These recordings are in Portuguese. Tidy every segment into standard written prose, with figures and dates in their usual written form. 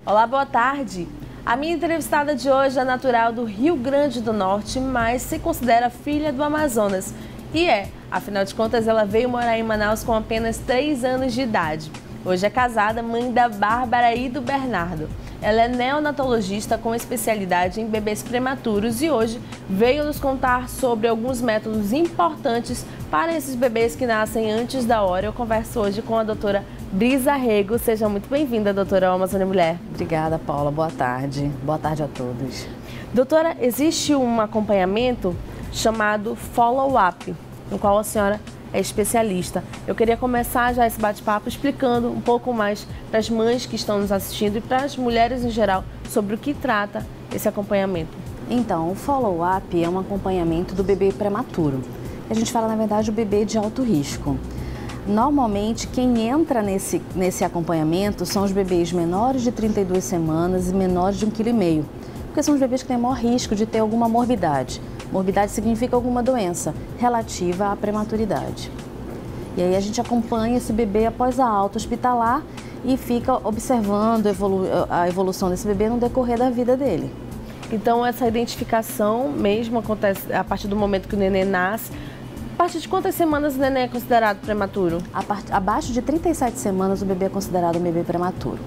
Olá, boa tarde. A minha entrevistada de hoje é natural do Rio Grande do Norte, mas se considera filha do Amazonas. E afinal de contas, ela veio morar em Manaus com apenas 3 anos de idade. Hoje é casada, mãe da Bárbara e do Bernardo. Ela é neonatologista com especialidade em bebês prematuros e hoje veio nos contar sobre alguns métodos importantes para esses bebês que nascem antes da hora. Eu converso hoje com a doutora Brisa Rego. Seja muito bem-vinda, doutora Amazônia Mulher. Obrigada, Paula. Boa tarde. Boa tarde a todos. Doutora, existe um acompanhamento chamado follow-up, no qual a senhora é especialista. Eu queria começar já esse bate-papo explicando um pouco mais para as mães que estão nos assistindo e para as mulheres em geral sobre o que trata esse acompanhamento. Então, o follow-up é um acompanhamento do bebê prematuro. A gente fala, na verdade, o bebê de alto risco. Normalmente, quem entra nesse acompanhamento são os bebês menores de 32 semanas e menores de 1,5 kg, porque são os bebês que têm maior risco de ter alguma morbidade. Morbidade significa alguma doença relativa à prematuridade. E aí a gente acompanha esse bebê após a alta hospitalar e fica observando a evolução desse bebê no decorrer da vida dele. Então essa identificação mesmo acontece a partir do momento que o neném nasce. A partir de quantas semanas o neném é considerado prematuro? Abaixo de 37 semanas o bebê é considerado um bebê prematuro.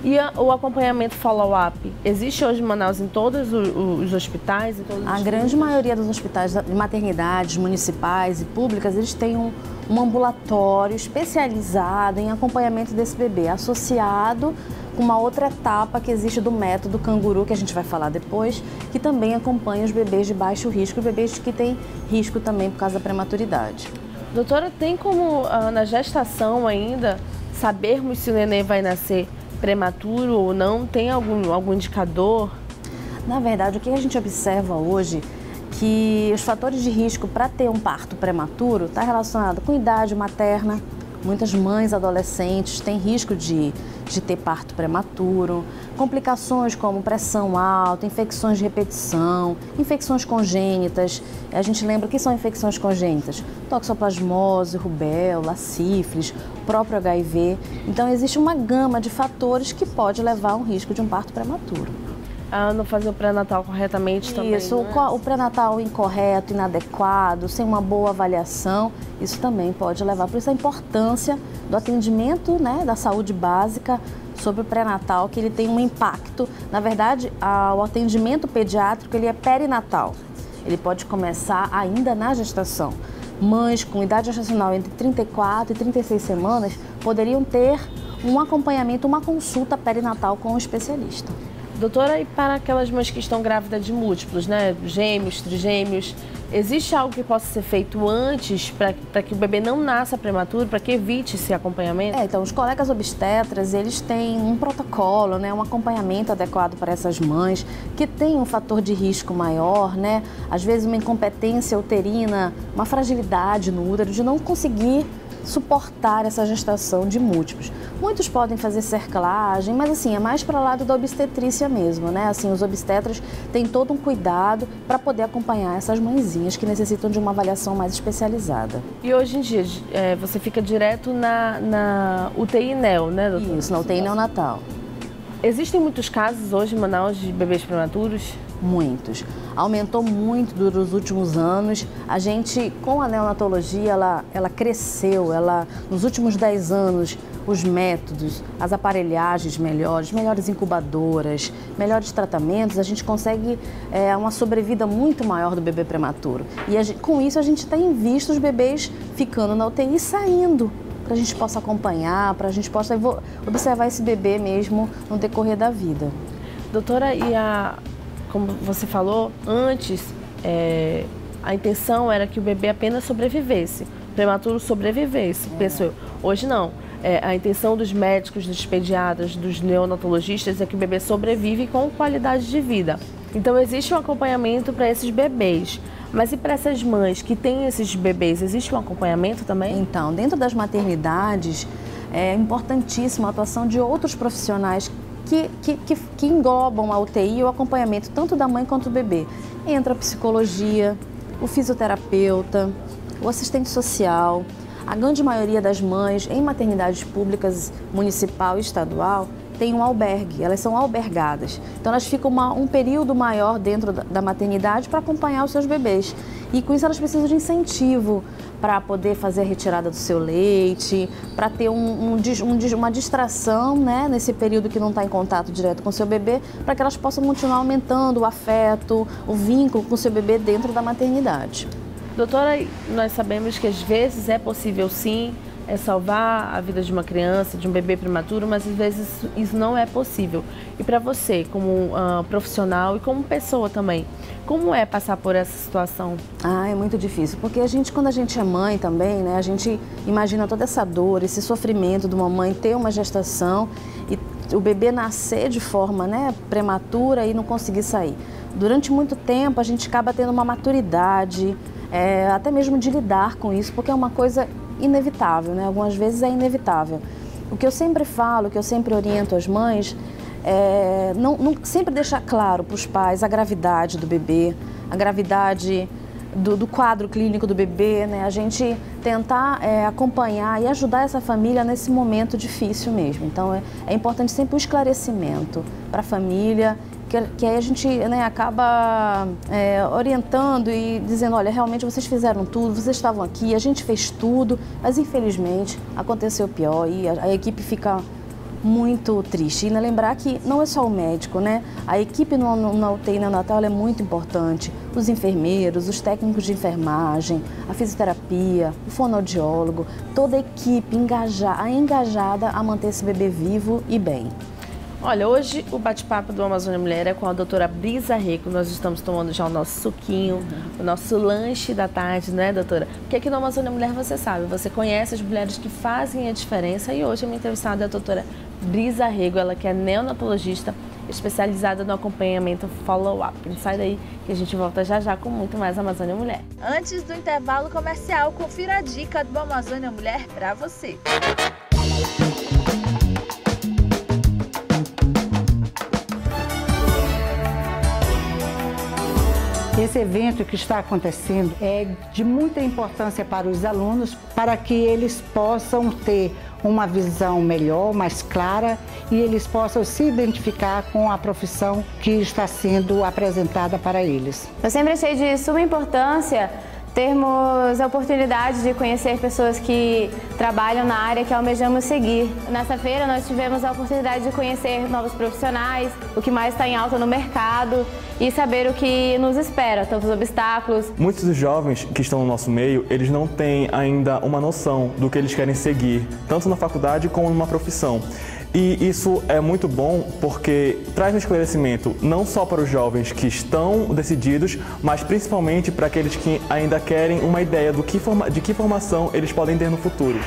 E o acompanhamento follow-up existe hoje em Manaus em todos os hospitais? A grande maioria dos hospitais de maternidades municipais e públicas, eles têm um ambulatório especializado em acompanhamento desse bebê, associado com uma outra etapa que existe do método canguru, que a gente vai falar depois, que também acompanha os bebês de baixo risco e bebês que têm risco também por causa da prematuridade. Doutora, tem como na gestação ainda sabermos se o neném vai nascer prematuro ou não? Tem algum indicador? Na verdade, o que a gente observa hoje que os fatores de risco para ter um parto prematuro está relacionado com idade materna. Muitas mães adolescentes têm risco de ter parto prematuro, complicações como pressão alta, infecções de repetição, infecções congênitas. A gente lembra que são infecções congênitas: toxoplasmose, rubéola, sífilis, próprio HIV. Então existe uma gama de fatores que pode levar a um risco de um parto prematuro. Não fazer o pré-natal corretamente também, Isso, não é? O pré-natal incorreto, inadequado, sem uma boa avaliação, isso também pode levar. Por isso a importância do atendimento, né, da saúde básica sobre o pré-natal, que ele tem um impacto. Na verdade, o atendimento pediátrico ele é perinatal. Ele pode começar ainda na gestação. Mães com idade gestacional entre 34 e 36 semanas poderiam ter um acompanhamento, uma consulta perinatal com um especialista. Doutora, e para aquelas mães que estão grávidas de múltiplos, né, gêmeos, trigêmeos, existe algo que possa ser feito antes para que o bebê não nasça prematuro, para que evite esse acompanhamento? Então, os colegas obstetras, eles têm um protocolo, né, um acompanhamento adequado para essas mães que têm um fator de risco maior, né, às vezes uma incompetência uterina, uma fragilidade no útero de não conseguir suportar essa gestação de múltiplos. Muitos podem fazer cerclagem, mas assim, é mais para o lado da obstetrícia mesmo, né? Assim, os obstetras têm todo um cuidado para poder acompanhar essas mãezinhas que necessitam de uma avaliação mais especializada. E hoje em dia, você fica direto na UTI neo, né, doutora? Isso, na UTI neonatal. Existem muitos casos hoje em Manaus de bebês prematuros? Muitos. Aumentou muito nos últimos anos. A gente, com a neonatologia, ela cresceu. Nos últimos 10 anos, os métodos, as aparelhagens melhores incubadoras, melhores tratamentos, a gente consegue uma sobrevida muito maior do bebê prematuro. E com isso a gente tem visto os bebês ficando na UTI e saindo, para a gente possa acompanhar, para a gente possa observar esse bebê mesmo no decorrer da vida. Doutora, como você falou antes, a intenção era que o bebê apenas sobrevivesse, o prematuro sobrevivesse, penso eu. Hoje não. A intenção dos médicos, dos pediatras, dos neonatologistas é que o bebê sobrevive com qualidade de vida. Então existe um acompanhamento para esses bebês. Mas e para essas mães que têm esses bebês, existe um acompanhamento também? Então, dentro das maternidades, é importantíssima a atuação de outros profissionais que englobam a UTI e o acompanhamento tanto da mãe quanto do bebê. Entra a psicologia, o fisioterapeuta, o assistente social. A grande maioria das mães em maternidades públicas, municipal e estadual, têm um albergue, elas são albergadas. Então elas ficam um período maior dentro da maternidade para acompanhar os seus bebês. E com isso elas precisam de incentivo para poder fazer a retirada do seu leite, para ter uma distração, né, nesse período que não está em contato direto com o seu bebê, para que elas possam continuar aumentando o afeto, o vínculo com o seu bebê dentro da maternidade. Doutora, nós sabemos que às vezes é possível sim salvar a vida de uma criança, de um bebê prematuro, mas às vezes isso não é possível. E para você, como profissional e como pessoa também, como é passar por essa situação? É muito difícil, porque quando a gente é mãe também, né, a gente imagina toda essa dor, esse sofrimento de uma mãe ter uma gestação e o bebê nascer de forma, né, prematura e não conseguir sair. Durante muito tempo a gente acaba tendo uma maturidade, até mesmo de lidar com isso, porque é uma coisa inevitável, né? Algumas vezes é inevitável. O que eu sempre falo, o que eu sempre oriento as mães, sempre deixar claro para os pais a gravidade do bebê, a gravidade do quadro clínico do bebê, né? A gente tentar acompanhar e ajudar essa família nesse momento difícil mesmo. Então é importante sempre o esclarecimento para a família, que aí a gente, né, acaba orientando e dizendo, olha, realmente vocês fizeram tudo, vocês estavam aqui, a gente fez tudo, mas infelizmente aconteceu pior e a equipe fica muito triste. E lembrar que não é só o médico, né? A equipe na UTI neonatal é muito importante. Os enfermeiros, os técnicos de enfermagem, a fisioterapia, o fonoaudiólogo, toda a equipe engajada a manter esse bebê vivo e bem. Olha, hoje o bate-papo do Amazônia Mulher é com a doutora Brisa Rego. Nós estamos tomando já o nosso suquinho, o nosso lanche da tarde, né, doutora? Porque aqui no Amazônia Mulher você sabe, você conhece as mulheres que fazem a diferença. E hoje a minha entrevistada é a doutora Brisa Rego, ela que é neonatologista especializada no acompanhamento follow-up. Sai daí que a gente volta já já com muito mais Amazônia Mulher. Antes do intervalo comercial, confira a dica do Amazônia Mulher para você. Esse evento que está acontecendo é de muita importância para os alunos, para que eles possam ter uma visão melhor, mais clara, e eles possam se identificar com a profissão que está sendo apresentada para eles. Eu sempre achei de suma importância termos a oportunidade de conhecer pessoas que trabalham na área que almejamos seguir. Nessa feira nós tivemos a oportunidade de conhecer novos profissionais, o que mais está em alta no mercado e saber o que nos espera, tantos obstáculos. Muitos dos jovens que estão no nosso meio, eles não têm ainda uma noção do que eles querem seguir, tanto na faculdade como numa profissão. E isso é muito bom porque traz um esclarecimento não só para os jovens que estão decididos, mas principalmente para aqueles que ainda querem uma ideia de que formação eles podem ter no futuro.